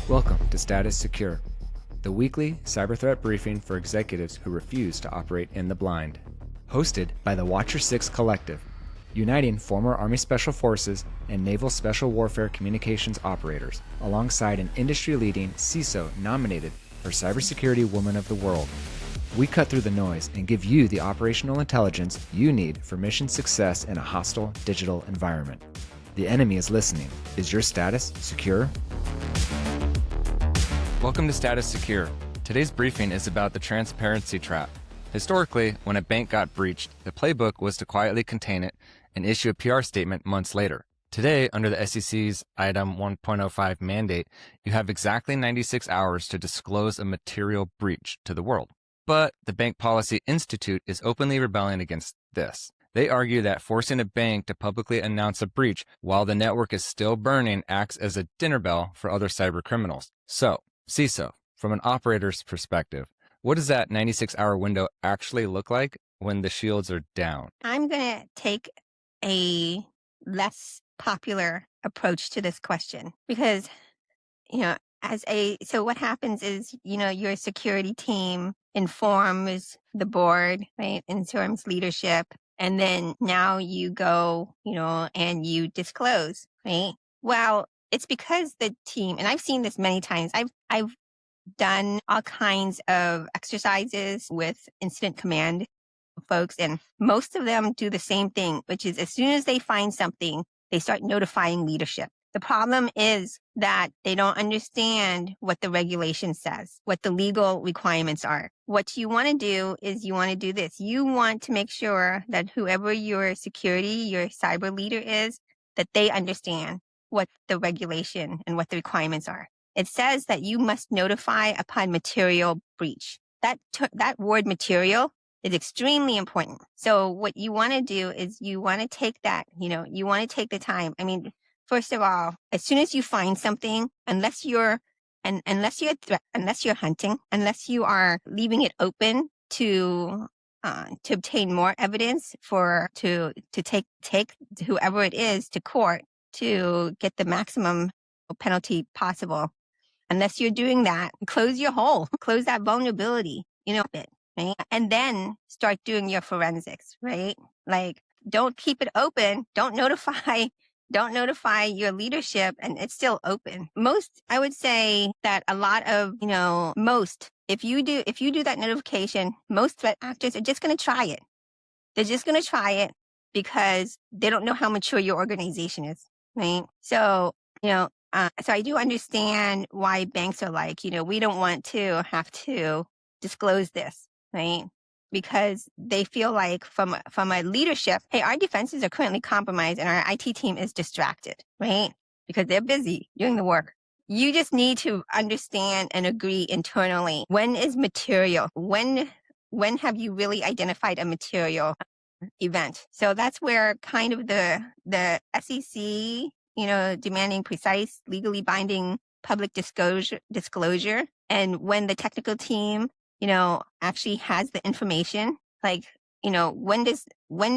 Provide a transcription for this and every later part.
Welcome to Status Secure, the weekly cyber threat briefing for executives who refuse to operate in the blind. Hosted by the Watcher 6 Collective, uniting former Army Special Forces and Naval Special Warfare Communications operators, alongside an industry-leading CISO nominated for Cybersecurity Woman of the World. We cut through the noise and give you the operational intelligence you need for mission success in a hostile digital environment. The enemy is listening. Is your status secure? Welcome to Status Secure. Today's briefing is about the transparency trap. Historically, when a bank got breached, the playbook was to quietly contain it and issue a PR statement months later. Today, under the SEC's Item 1.05 mandate, you have exactly 96 hours to disclose a material breach to the world. But the Bank Policy Institute is openly rebelling against this. They argue that forcing a bank to publicly announce a breach while the network is still burning acts as a dinner bell for other cyber criminals. So, CISO, from an operator's perspective, what does that 96-hour window actually look like when the shields are down? I'm going to take a less popular approach to this question because, so what happens is, your security team informs the board, right? Informs leadership. And then now you go, and you disclose, right? Well, it's because the team, and I've seen this many times. I've done all kinds of exercises with incident command folks, and most of them do the same thing, which is as soon as they find something, they start notifying leadership. The problem is that they don't understand what the regulation says, what the legal requirements are. What you want to do is you want to do this. You want to make sure that whoever your security, your cyber leader is, that they understand what the regulation and what the requirements are. It says that you must notify upon material breach. That word material is extremely important. So what you want to do is you want to take that, you want to take the time. I mean, first of all, as soon as you find something, unless you're hunting, unless you are leaving it open to obtain more evidence to take whoever it is to court to get the maximum penalty possible. Unless you're doing that, close your hole, close that vulnerability, bit, right? And then start doing your forensics, right? Like, don't keep it open. Don't notify your leadership, and it's still open. I would say that a lot of, if you do that notification, most threat actors are just going to try it. They're just going to try it because they don't know how mature your organization is, right? So, so I do understand why banks are like, we don't want to have to disclose this, right? Because they feel like from a leadership, hey, our defenses are currently compromised and our IT team is distracted, right? Because they're busy doing the work. You just need to understand and agree internally. When is material? When have you really identified a material event? So that's where kind of the SEC, demanding precise, legally binding public disclosure. And when the technical team, actually has the information, like, when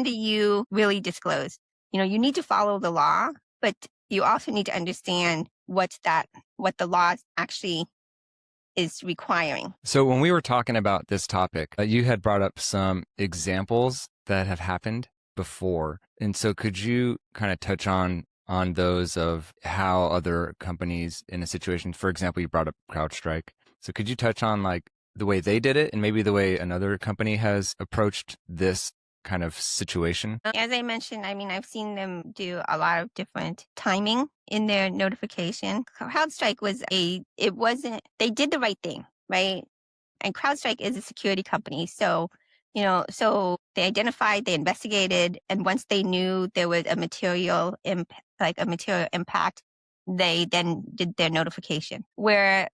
do you really disclose? You need to follow the law, but you also need to understand what the law actually is requiring. So when we were talking about this topic, you had brought up some examples that have happened before. And so could you kind of touch on those of how other companies in a situation, for example, you brought up CrowdStrike. So could you touch on like the way they did it and maybe the way another company has approached this kind of situation? As I mentioned, I've seen them do a lot of different timing in their notification. CrowdStrike they did the right thing, right? And CrowdStrike is a security company. So they identified, they investigated, and once they knew there was a material impact, they then did their notification. Where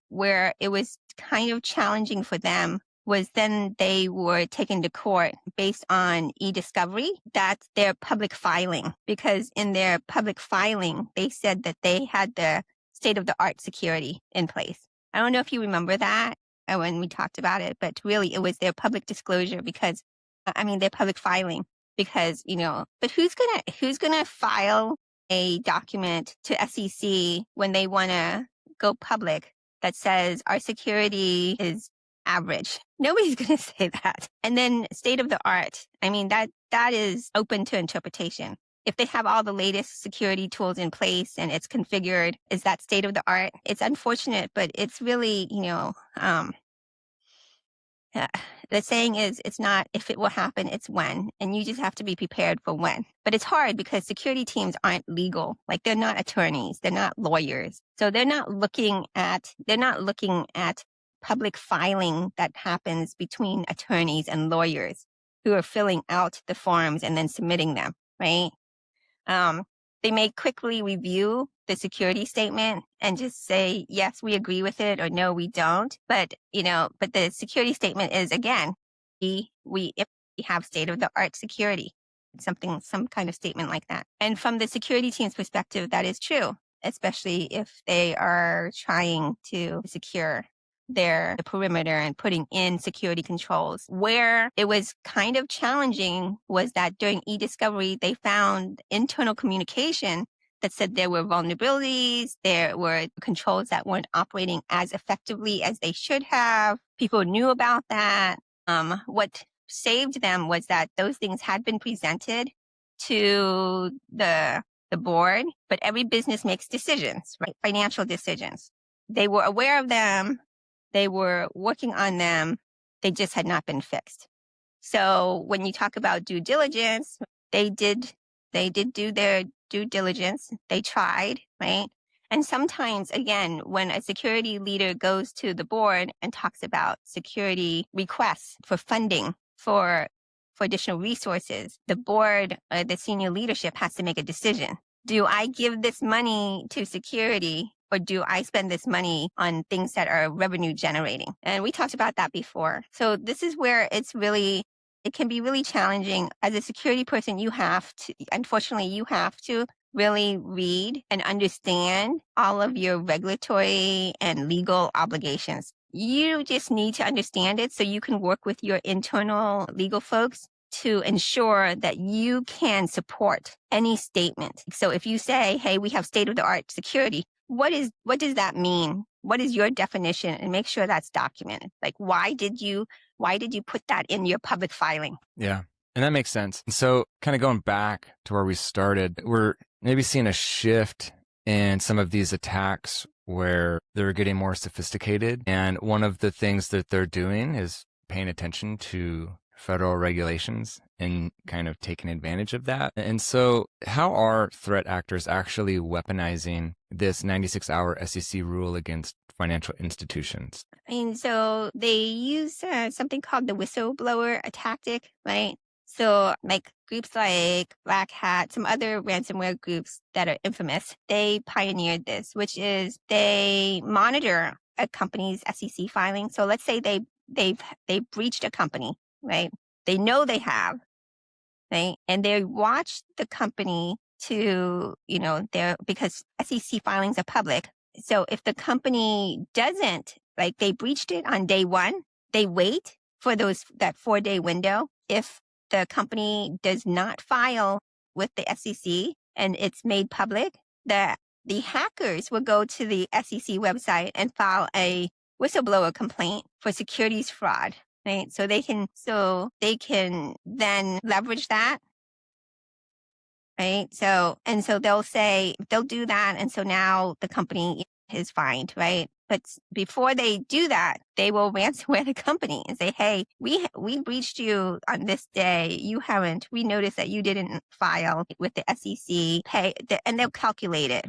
it was kind of challenging for them was then they were taken to court based on e-discovery. That's their public filing, because in their public filing, they said that they had the state-of-the-art security in place. I don't know if you remember that when we talked about it, but really it was their public disclosure because, their public filing because, but who's gonna file a document to SEC when they want to go public that says our security is average. Nobody's going to say that. And then state of the art. I mean, that is open to interpretation. If they have all the latest security tools in place and it's configured, is that state of the art? It's unfortunate, but it's really, the saying is, it's not if it will happen, it's when. And you just have to be prepared for when. But it's hard because security teams aren't legal. Like, they're not attorneys. They're not lawyers. So they're not looking at public filing that happens between attorneys and lawyers who are filling out the forms and then submitting them, right? They may quickly review the security statement and just say, yes, we agree with it, or no, we don't. But the security statement is, again, if we have state of the art security, some kind of statement like that. And from the security team's perspective, that is true, especially if they are trying to secure the perimeter and putting in security controls. Where it was kind of challenging was that during e-discovery, they found internal communication that said there were vulnerabilities, there were controls that weren't operating as effectively as they should have. People knew about that. What saved them was that those things had been presented to the board, but every business makes decisions, right? Financial decisions. They were aware of them. They were working on them. They just had not been fixed. So when you talk about due diligence, they did do their due diligence. They tried, right? And sometimes, again, when a security leader goes to the board and talks about security requests for funding for additional resources, the board, the senior leadership has to make a decision. Do I give this money to security, or do I spend this money on things that are revenue generating? And we talked about that before. So this is where it can be really challenging. As a security person, unfortunately, you have to really read and understand all of your regulatory and legal obligations. You just need to understand it so you can work with your internal legal folks to ensure that you can support any statement. So if you say, hey, we have state-of-the-art security, what does that mean? What is your definition? And make sure that's documented. Like, why did you put that in your public filing? Yeah. And that makes sense. So kind of going back to where we started, we're maybe seeing a shift in some of these attacks where they're getting more sophisticated. And one of the things that they're doing is paying attention to federal regulations and kind of taking advantage of that. And so how are threat actors actually weaponizing this 96-hour SEC rule against financial institutions? So they use something called the whistleblower tactic, right? So like groups like Black Hat, some other ransomware groups that are infamous, they pioneered this, which is they monitor a company's SEC filing. So let's say they breached a company, right? They know they have, right? And they watch the company because SEC filings are public. So if the company doesn't, like they breached it on day one, they wait for that 4-day window. If the company does not file with the SEC and it's made public, the hackers will go to the SEC website and file a whistleblower complaint for securities fraud, right? So they can then leverage that, right? So they'll do that. And so now the company is fined, right? But before they do that, they will ransomware the company and say, hey, we breached you on this day. We noticed that you didn't file with the SEC, and they'll calculate it.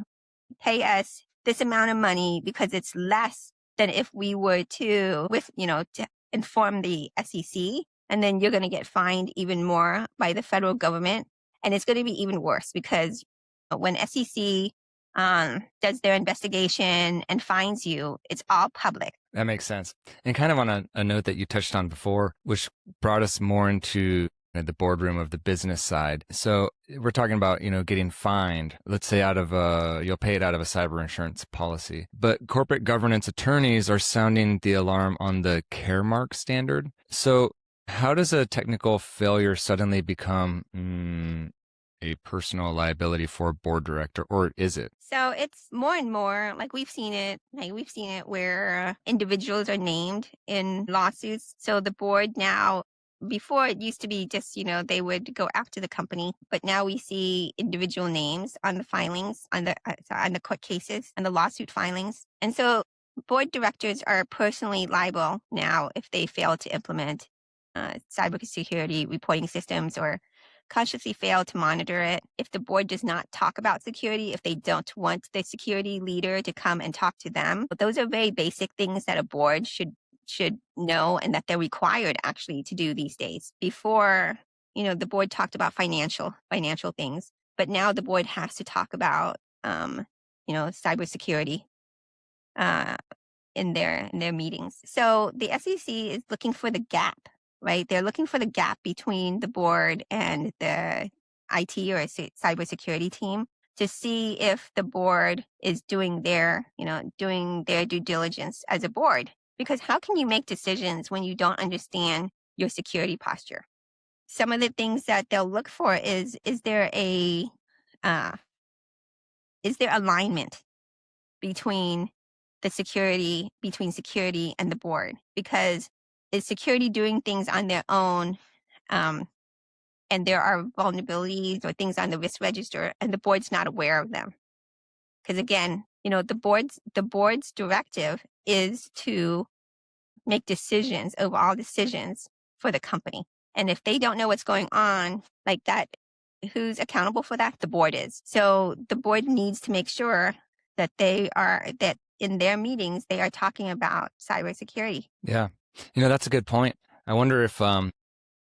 Pay us this amount of money because it's less than if we were to inform the SEC. And then you're going to get fined even more by the federal government. And it's going to be even worse because when SEC does their investigation and fines you, it's all public. That makes sense. And kind of on a note that you touched on before, which brought us more into the boardroom of the business side. So we're talking about, getting fined, let's say you'll pay it out of a cyber insurance policy. But corporate governance attorneys are sounding the alarm on the Caremark standard. So how does a technical failure suddenly become a personal liability for a board director, or is it? So it's more and more like we've seen it where individuals are named in lawsuits. So the board now, before it used to be just, they would go after the company, but now we see individual names on the filings, on the court cases and the lawsuit filings. And so board directors are personally liable now if they fail to implement cybersecurity reporting systems or consciously fail to monitor it. If the board does not talk about security, if they don't want the security leader to come and talk to them, but those are very basic things that a board should know and that they're required actually to do these days. Before, the board talked about financial things, but now the board has to talk about, cybersecurity in their meetings. So the SEC is looking for the gap, right? They're looking for the gap between the board and the IT or cybersecurity team to see if the board is doing their due diligence as a board. Because how can you make decisions when you don't understand your security posture? Some of the things that they'll look for is there alignment between security and the board? Because is security doing things on their own, and there are vulnerabilities or things on the risk register and the board's not aware of them? Because again, the board's directive is to make decisions, overall decisions for the company. And if they don't know what's going on like that, who's accountable for that? The board is. So the board needs to make sure that that in their meetings, they are talking about cybersecurity. Yeah. That's a good point. I wonder if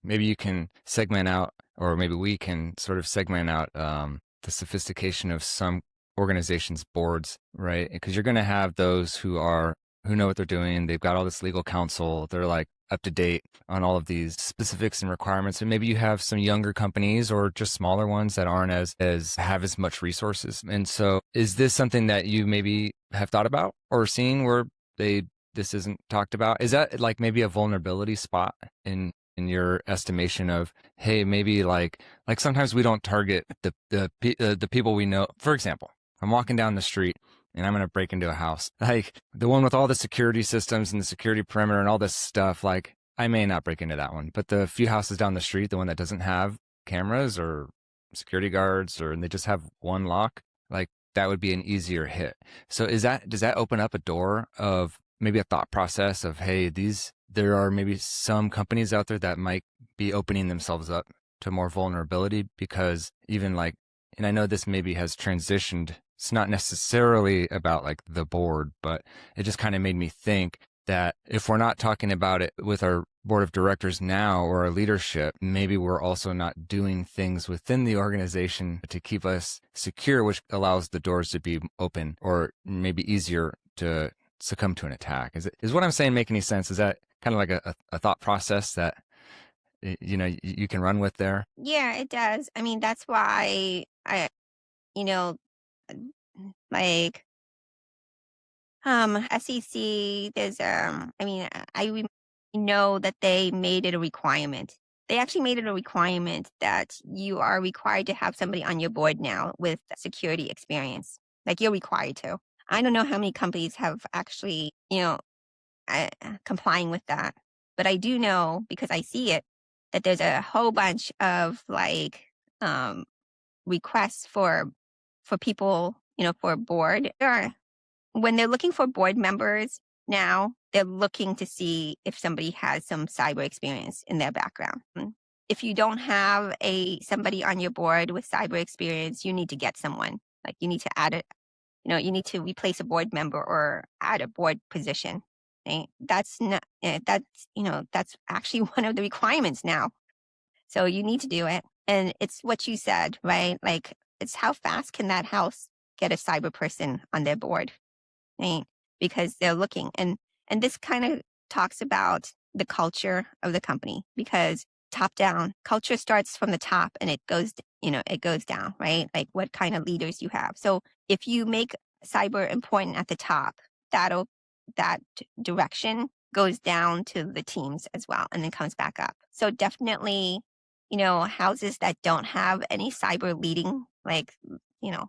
maybe you can segment out, or maybe we can sort of segment out the sophistication of some organizations' boards, right? Because you're going to have those who know what they're doing. They've got all this legal counsel. They're like up to date on all of these specifics and requirements. And maybe you have some younger companies or just smaller ones that aren't have as much resources. And so is this something that you maybe have thought about or seen where this isn't talked about? Is that like maybe a vulnerability spot in your estimation of, hey, maybe like sometimes we don't target the people we know. For example, I'm walking down the street and I'm going to break into a house, like the one with all the security systems and the security perimeter and all this stuff. Like I may not break into that one, but the few houses down the street, the one that doesn't have cameras or security guards, and they just have one lock, like that would be an easier hit. So does that open up a door of maybe a thought process of, hey, there are maybe some companies out there that might be opening themselves up to more vulnerability? Because even like, and I know this maybe has transitioned, it's not necessarily about like the board, but it just kind of made me think that if we're not talking about it with our board of directors now or our leadership, maybe we're also not doing things within the organization to keep us secure, which allows the doors to be open or maybe easier to succumb to an attack. Is what I'm saying make any sense? Is that kind of like a thought process that you can run with there? Yeah, it does. I mean, that's why like SEC, there's know that they made it a requirement. They actually made it a requirement that you are required to have somebody on your board now with security experience. Like you're required to. I don't know how many companies have actually, complying with that. But I do know, because I see it, that there's a whole bunch of like requests for people, for a board. When they're looking for board members now, they're looking to see if somebody has some cyber experience in their background. If you don't have somebody on your board with cyber experience, you need to get someone. Like you need to add it. You need to replace a board member or add a board position. Right? That's actually one of the requirements now. So you need to do it. And it's what you said, right? Like it's how fast can that house get a cyber person on their board? Right? Because they're looking. And this kind of talks about the culture of the company, because top down culture starts from the top and it goes down, right? Like what kind of leaders you have. So if you make cyber important at the top, that direction goes down to the teams as well and then comes back up. So definitely houses that don't have any cyber leading,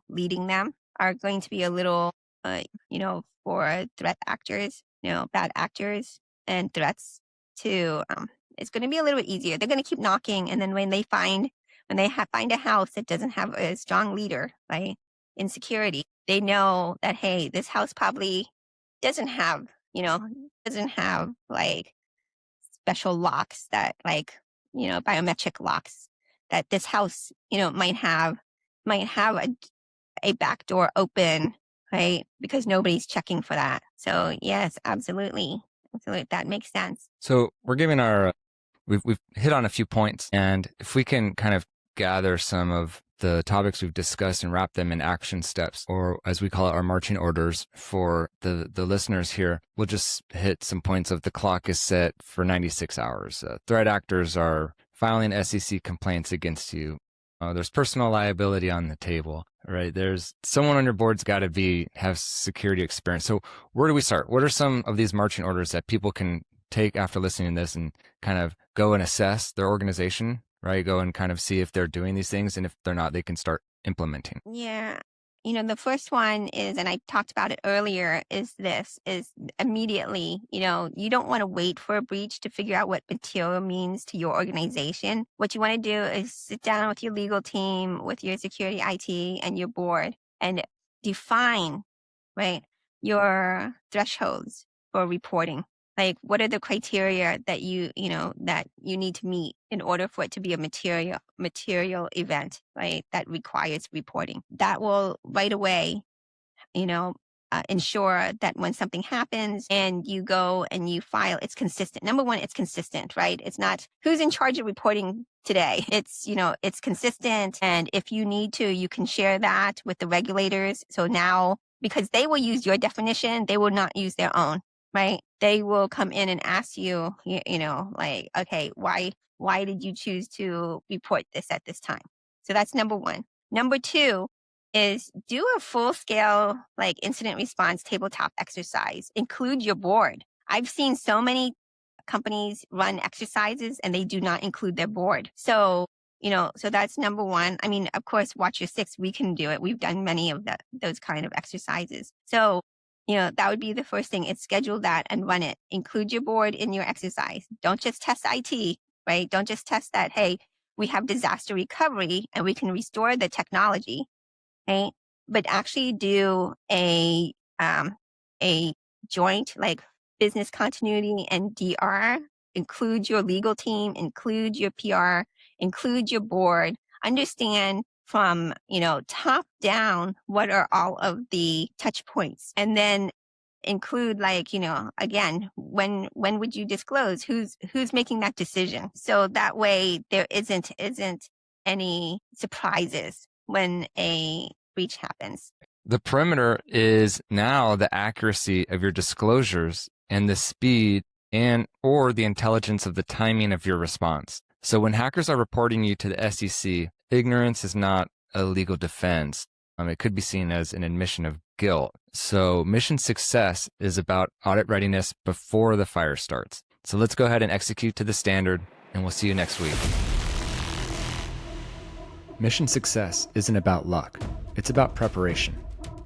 leading them are going to be a little, for threat actors, bad actors and threats to, it's going to be a little bit easier. They're going to keep knocking. And then when they find a house that doesn't have a strong leader, right, in security, they know that, hey, this house probably doesn't have, like special locks that biometric locks, that this house, might have a back door open, right? Because nobody's checking for that. So yes, absolutely. Absolutely. That makes sense. So we're giving we've hit on a few points, and if we can kind of gather some of the topics we've discussed and wrap them in action steps, or as we call it, our marching orders for the listeners here, we'll just hit some points of the clock is set for 96 hours. Threat actors are filing SEC complaints against you. There's personal liability on the table, right? There's someone on your board's got to have security experience. So where do we start? What are some of these marching orders that people can take after listening to this and kind of go and assess their organization, right? Go and kind of see if they're doing these things, and if they're not, they can start implementing. Yeah. The first one is, and I talked about it earlier, is immediately, you don't want to wait for a breach to figure out what material means to your organization. What you want to do is sit down with your legal team, with your security IT and your board, and define, right, your thresholds for reporting. Like, what are the criteria that you need to meet in order for it to be a material event, right, that requires reporting? That will right away, ensure that when something happens and you go and you file, it's consistent. Number one, it's consistent, right? It's not who's in charge of reporting today. It's, it's consistent. And if you need to, you can share that with the regulators. So now, because they will use your definition, they will not use their own. Right? They will come in and ask you, like, okay, why did you choose to report this at this time? So that's number one. Number two is do a full scale, like, incident response tabletop exercise. Include your board. I've seen so many companies run exercises and they do not include their board. So, so that's number one. I mean, of course, Watch Your Six, we can do it. We've done many of those kind of exercises. So, that would be the first thing. It's schedule that and run it. Include your board in your exercise. Don't just test IT, right? Don't just test that, hey, we have disaster recovery and we can restore the technology, right? But actually do a joint, like, business continuity and DR. Include your legal team, include your PR, include your board. Understand from, top down, what are all of the touch points, and then include, like, again, when would you disclose, who's making that decision? So that way there isn't any surprises when a breach happens. The perimeter is now the accuracy of your disclosures and the speed or the intelligence of the timing of your response. So when hackers are reporting you to the SEC, ignorance is not a legal defense. It could be seen as an admission of guilt. So mission success is about audit readiness before the fire starts. So let's go ahead and execute to the standard, and we'll see you next week. Mission success isn't about luck. It's about preparation.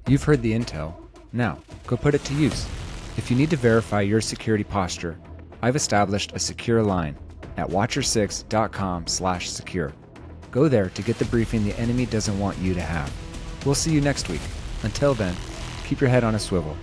You've heard the intel. Now, go put it to use. If you need to verify your security posture, I've established a secure line at watcher6.com/secure. Go there to get the briefing the enemy doesn't want you to have. We'll see you next week. Until then, keep your head on a swivel.